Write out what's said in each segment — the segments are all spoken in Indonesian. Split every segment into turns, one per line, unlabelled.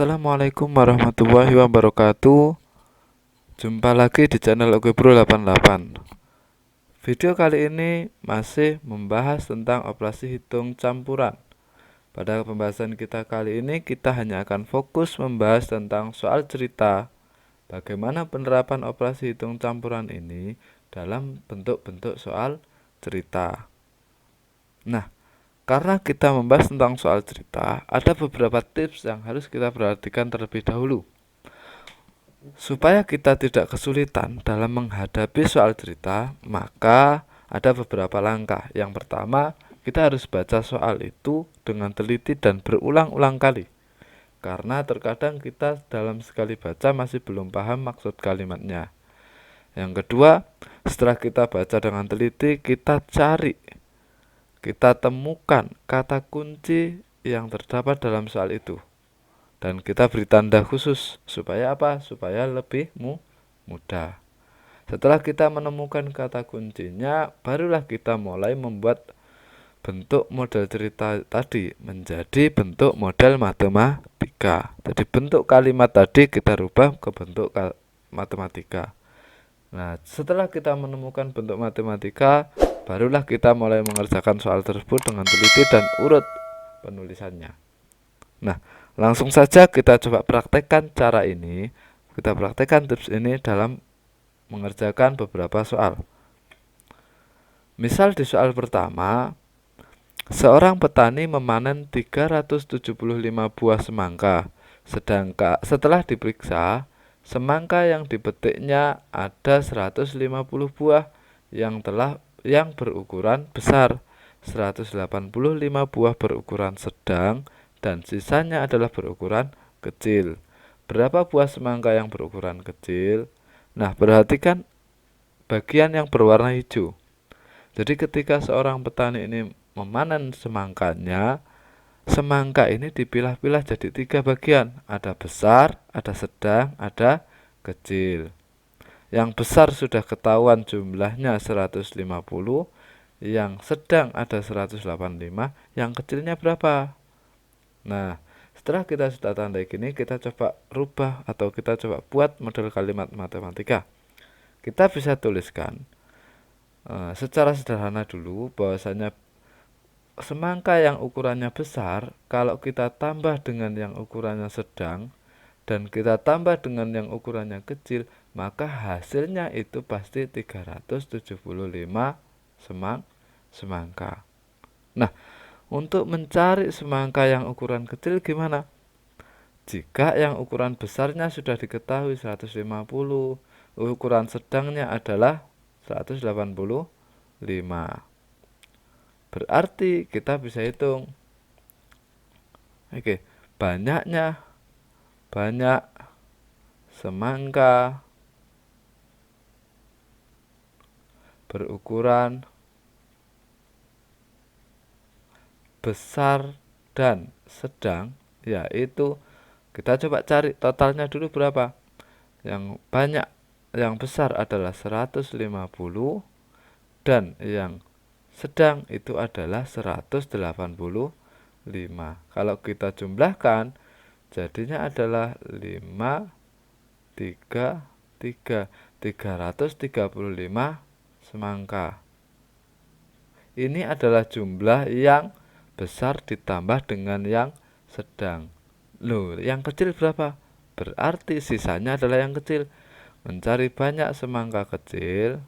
Assalamualaikum warahmatullahi wabarakatuh. Jumpa lagi di channel Oke Bro 88. Video kali ini masih membahas tentang operasi hitung campuran. Pada pembahasan kita kali ini kita hanya akan fokus membahas tentang soal cerita, bagaimana penerapan operasi hitung campuran ini dalam bentuk-bentuk soal cerita. Nah, karena kita membahas tentang soal cerita, ada beberapa tips yang harus kita perhatikan terlebih dahulu. Supaya kita tidak kesulitan dalam menghadapi soal cerita, maka ada beberapa langkah. Yang pertama, kita harus baca soal itu dengan teliti dan berulang-ulang kali. Karena terkadang kita dalam sekali baca masih belum paham maksud kalimatnya. Yang kedua, setelah kita baca dengan teliti, kita temukan kata kunci yang terdapat dalam soal itu. Dan kita beri tanda khusus supaya apa? Supaya lebih mudah. Setelah kita menemukan kata kuncinya, barulah kita mulai membuat bentuk model cerita tadi menjadi bentuk model matematika. Jadi bentuk kalimat tadi kita rubah ke bentuk matematika. Nah, setelah kita menemukan bentuk matematika, barulah kita mulai mengerjakan soal tersebut dengan teliti dan urut penulisannya. Nah, langsung saja kita coba praktekkan cara ini. Kita praktekkan tips ini dalam mengerjakan beberapa soal. Misal di soal pertama, seorang petani memanen 375 buah semangka. Sedangkan setelah diperiksa, semangka yang dipetiknya ada 150 buah yang berukuran besar, 185 buah berukuran sedang, dan sisanya adalah berukuran kecil. Berapa buah semangka yang berukuran kecil? Nah, perhatikan bagian yang berwarna hijau. Jadi ketika seorang petani ini memanen semangkanya, semangka ini dipilah-pilah jadi 3 bagian. Ada besar, ada sedang, ada kecil. Yang besar sudah ketahuan jumlahnya 150, yang sedang ada 185, yang kecilnya berapa? Nah, setelah kita sudah tandai gini, kita coba rubah atau kita coba buat model kalimat matematika. Kita bisa tuliskan secara sederhana dulu bahwasanya semangka yang ukurannya besar, kalau kita tambah dengan yang ukurannya sedang dan kita tambah dengan yang ukurannya kecil, maka hasilnya itu pasti 375 semangka. Nah, untuk mencari semangka yang ukuran kecil gimana? Jika yang ukuran besarnya sudah diketahui 150, ukuran sedangnya adalah 185. Berarti kita bisa hitung. Oke, banyak semangka berukuran besar dan sedang, yaitu kita coba cari totalnya dulu berapa. Yang besar adalah 150 dan yang sedang itu adalah 185. Kalau kita jumlahkan jadinya adalah 5, 3, 3, 335 semangka. Ini adalah jumlah yang besar ditambah dengan yang sedang. Loh, yang kecil berapa? Berarti sisanya adalah yang kecil. Mencari banyak semangka kecil,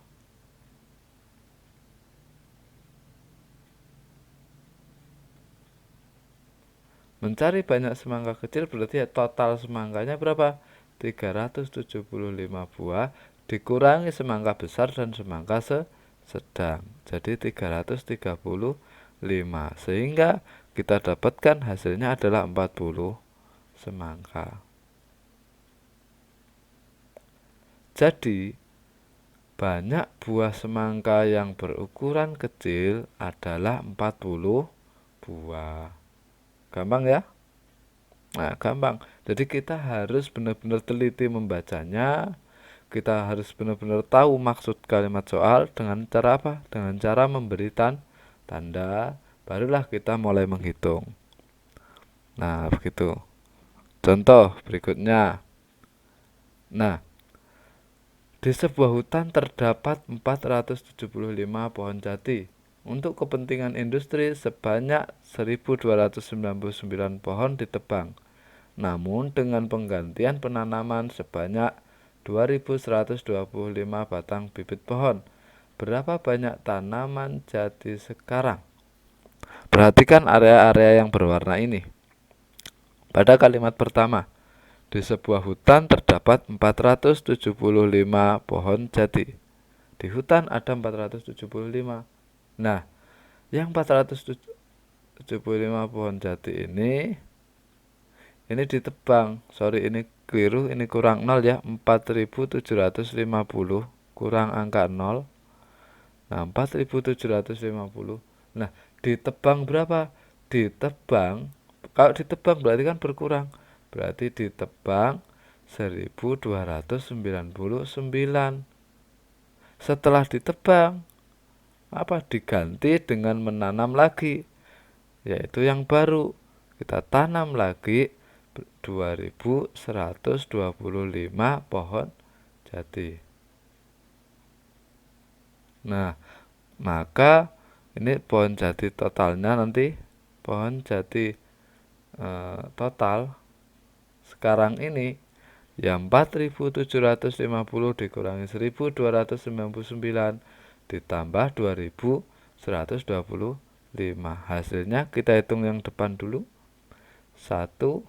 berarti total semangkanya berapa? 375 buah dikurangi semangka besar dan semangka sedang. Jadi 335. Sehingga kita dapatkan hasilnya adalah 40 semangka. Jadi banyak buah semangka yang berukuran kecil adalah 40 buah. Gampang ya? Nah, gampang. Jadi kita harus benar-benar teliti membacanya. Kita harus benar-benar tahu maksud kalimat soal dengan cara apa? Dengan cara memberi tanda, barulah kita mulai menghitung. Nah, begitu. Contoh berikutnya. Nah, di sebuah hutan terdapat 475 pohon jati. Untuk kepentingan industri sebanyak 1299 pohon ditebang. Namun dengan penggantian penanaman sebanyak 2125 batang bibit pohon. Berapa banyak tanaman jati sekarang? Perhatikan area-area yang berwarna ini. Pada kalimat pertama, di sebuah hutan terdapat 475 pohon jati. Di hutan ada 475. Nah, yang 475 pohon jati ini ditebang. Sorry, ini keliru, ini kurang 0 ya. 4750 kurang angka 0. Nah, 4750. Nah, ditebang berapa? Ditebang, kalau ditebang berarti kan berkurang. Berarti ditebang 1299. Setelah ditebang, diganti dengan menanam lagi, yaitu yang baru. Kita tanam lagi 2125 pohon jati. Nah, maka ini pohon jati totalnya nanti, pohon jati total sekarang ini ya 4750 dikurangi 1299 ditambah 2125. Hasilnya kita hitung yang depan dulu. 1,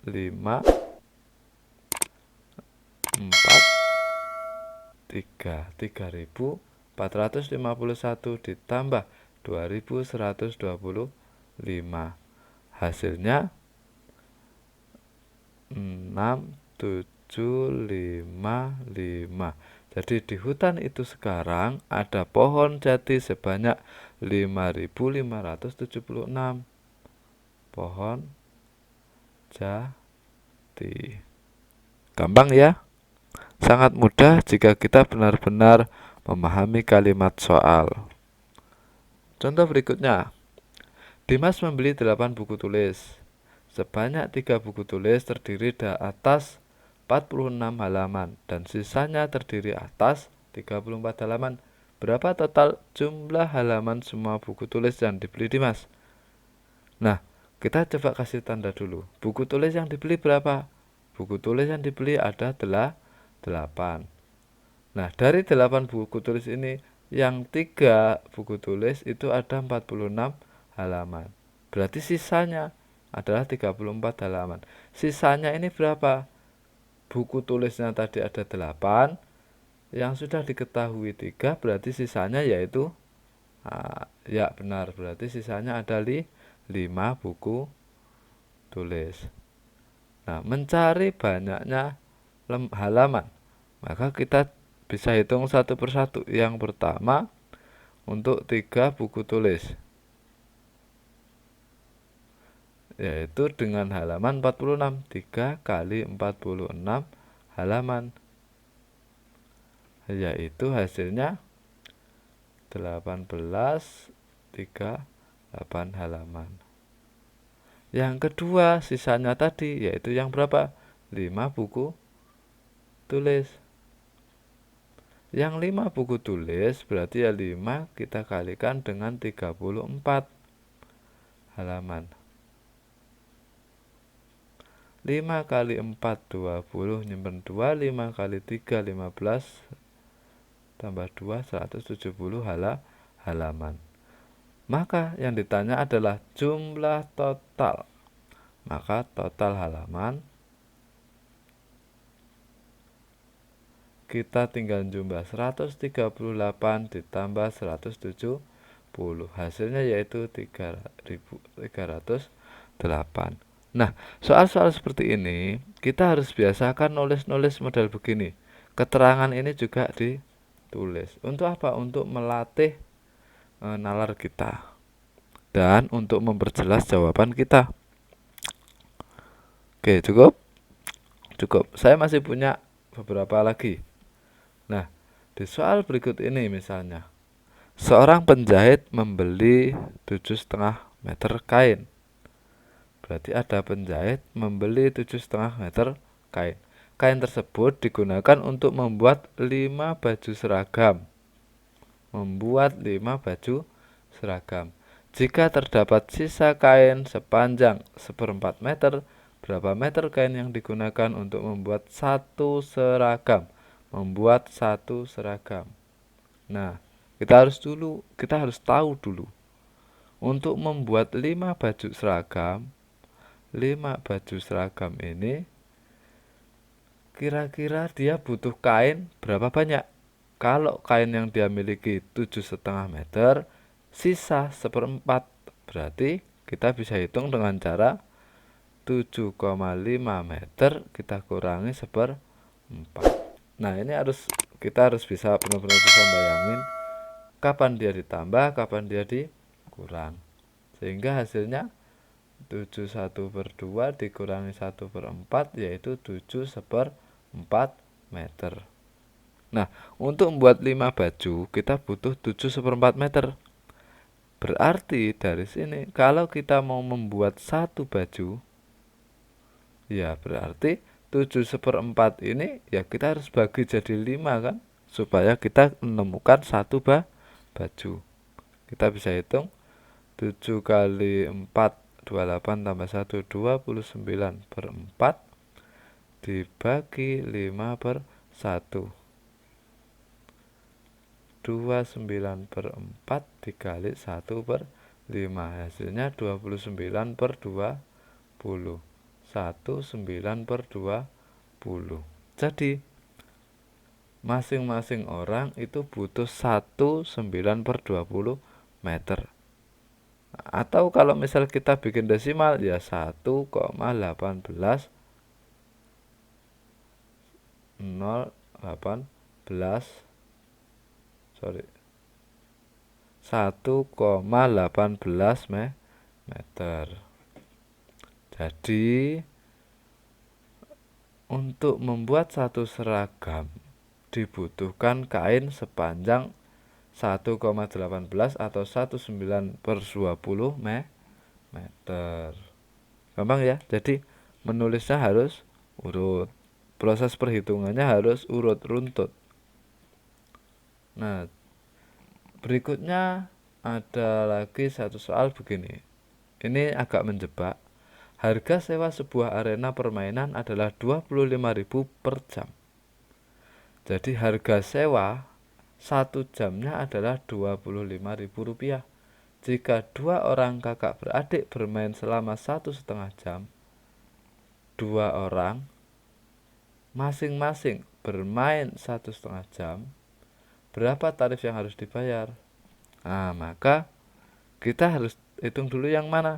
5, 4, 3. 3451 ditambah 2125. Hasilnya 6755. Jadi di hutan itu sekarang ada pohon jati sebanyak 5576 pohon jati. Gampang ya? Sangat mudah jika kita benar-benar memahami kalimat soal. Contoh berikutnya. Dimas membeli 8 buku tulis. Sebanyak 3 buku tulis terdiri atas 46 halaman dan sisanya terdiri atas 34 halaman. Berapa total jumlah halaman semua buku tulis yang dibeli Dimas? Nah, kita coba kasih tanda dulu. Buku tulis yang dibeli berapa? Buku tulis yang dibeli ada 8. Nah, dari 8 buku tulis ini, yang 3 buku tulis itu ada 46 halaman. Berarti sisanya adalah 34 halaman. Sisanya ini berapa? Buku tulisnya tadi ada 8, yang sudah diketahui 3, berarti sisanya yaitu ya benar, berarti sisanya ada 5 buku tulis. Nah, mencari banyaknya halaman, maka kita bisa hitung satu persatu. Yang pertama, untuk 3 buku tulis, yaitu dengan halaman 46. 3 kali 46 halaman, yaitu hasilnya 1838 halaman. Yang kedua, sisanya tadi, yaitu yang berapa? 5 buku tulis. Yang 5 buku tulis berarti ya 5 kita kalikan dengan 34 halaman. 5 kali 4 20, nyimpen 2, 5 kali 3 15, tambah 2 170 halaman. Maka yang ditanya adalah jumlah total. Maka total halaman kita tinggal jumlah 138 ditambah 170. Hasilnya yaitu 3308. Nah, soal-soal seperti ini kita harus biasakan nulis-nulis model begini. Keterangan ini juga ditulis. Untuk apa? Untuk melatih nalar kita dan untuk memperjelas jawaban kita. Oke, cukup? Cukup. Saya masih punya beberapa lagi. Nah, di soal berikut ini misalnya, seorang penjahit membeli 7,5 meter kain. Berarti ada penjahit membeli 7,5 meter kain. Kain tersebut digunakan untuk membuat 5 baju seragam. Jika terdapat sisa kain sepanjang 1/4 meter, berapa meter kain yang digunakan untuk membuat satu seragam? Nah, kita harus tahu dulu. Untuk membuat 5 baju seragam ini kira-kira dia butuh kain berapa banyak? Kalau kain yang dia miliki 7,5 meter, sisa 1/4, berarti kita bisa hitung dengan cara 7,5 meter kita kurangi 1/4. Nah, ini kita harus benar-benar bisa bayangin kapan dia ditambah, kapan dia dikurang, sehingga hasilnya 71/2 dikurangi 1/4, yaitu 7/4 meter. Nah, untuk membuat 5 baju kita butuh 7/4 meter. Berarti dari sini kalau kita mau membuat satu baju, ya berarti 7/4 ini ya kita harus bagi jadi 5 kan, supaya kita menemukan satu baju. Kita bisa hitung 7 kali 4 28 tambah 1 29/4 dibagi 5/1. 29/4 dikali 1/5, hasilnya 29/20. 19/20. Jadi masing-masing orang itu butuh 19/20 meter. Atau kalau misal kita bikin desimal ya 1,18 meter. Jadi untuk membuat satu seragam dibutuhkan kain sepanjang 1,18 atau 19/20 meter. Gampang ya? Jadi menulisnya harus urut. Proses perhitungannya harus urut runtut. Nah, berikutnya ada lagi satu soal begini. Ini agak menjebak. Harga sewa sebuah arena permainan adalah 25.000 per jam. Jadi harga sewa 1 jamnya adalah 25.000 rupiah. Jika 2 orang kakak beradik bermain selama 1,5 jam, 2 orang masing-masing bermain 1,5 jam, berapa tarif yang harus dibayar? Nah, maka kita harus hitung dulu yang mana?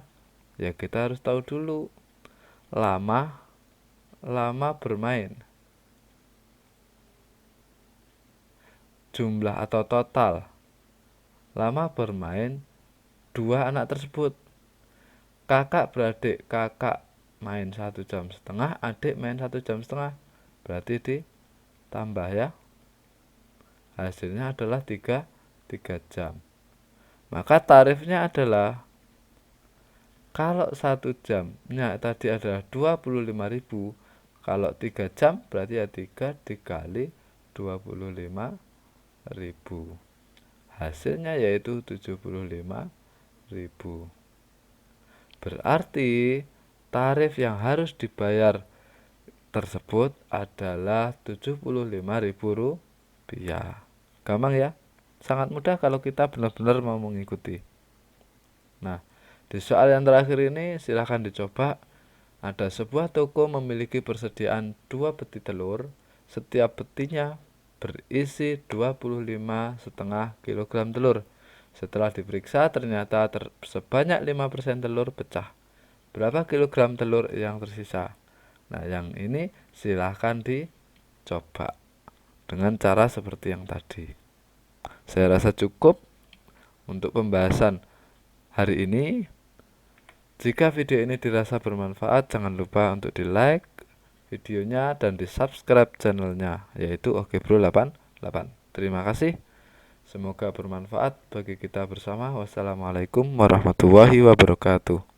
Ya, kita harus tahu dulu lama bermain, jumlah atau total lama bermain 2 anak tersebut. Kakak beradik, kakak main 1,5 jam, adik main 1,5 jam, berarti ditambah ya, hasilnya adalah 3 jam. Maka tarifnya adalah, kalau 1 jamnya tadi adalah 25.000, kalau 3 jam berarti ya 3 dikali 25.000, hasilnya yaitu 75.000. Berarti tarif yang harus dibayar tersebut adalah 75.000 rupiah. Gampang ya? Sangat mudah kalau kita benar-benar mau mengikuti. Nah, di soal yang terakhir ini silahkan dicoba. Ada sebuah toko memiliki persediaan 2 peti telur. Setiap petinya berisi 25,5 kg telur. Setelah diperiksa ternyata sebanyak 5% telur pecah. Berapa kilogram telur yang tersisa? Nah, yang ini silahkan dicoba dengan cara seperti yang tadi. Saya rasa cukup untuk pembahasan hari ini. Jika video ini dirasa bermanfaat, jangan lupa untuk di like videonya dan di subscribe channelnya, yaitu Ogebro88. Terima kasih. Semoga bermanfaat bagi kita bersama. Wassalamualaikum warahmatullahi wabarakatuh.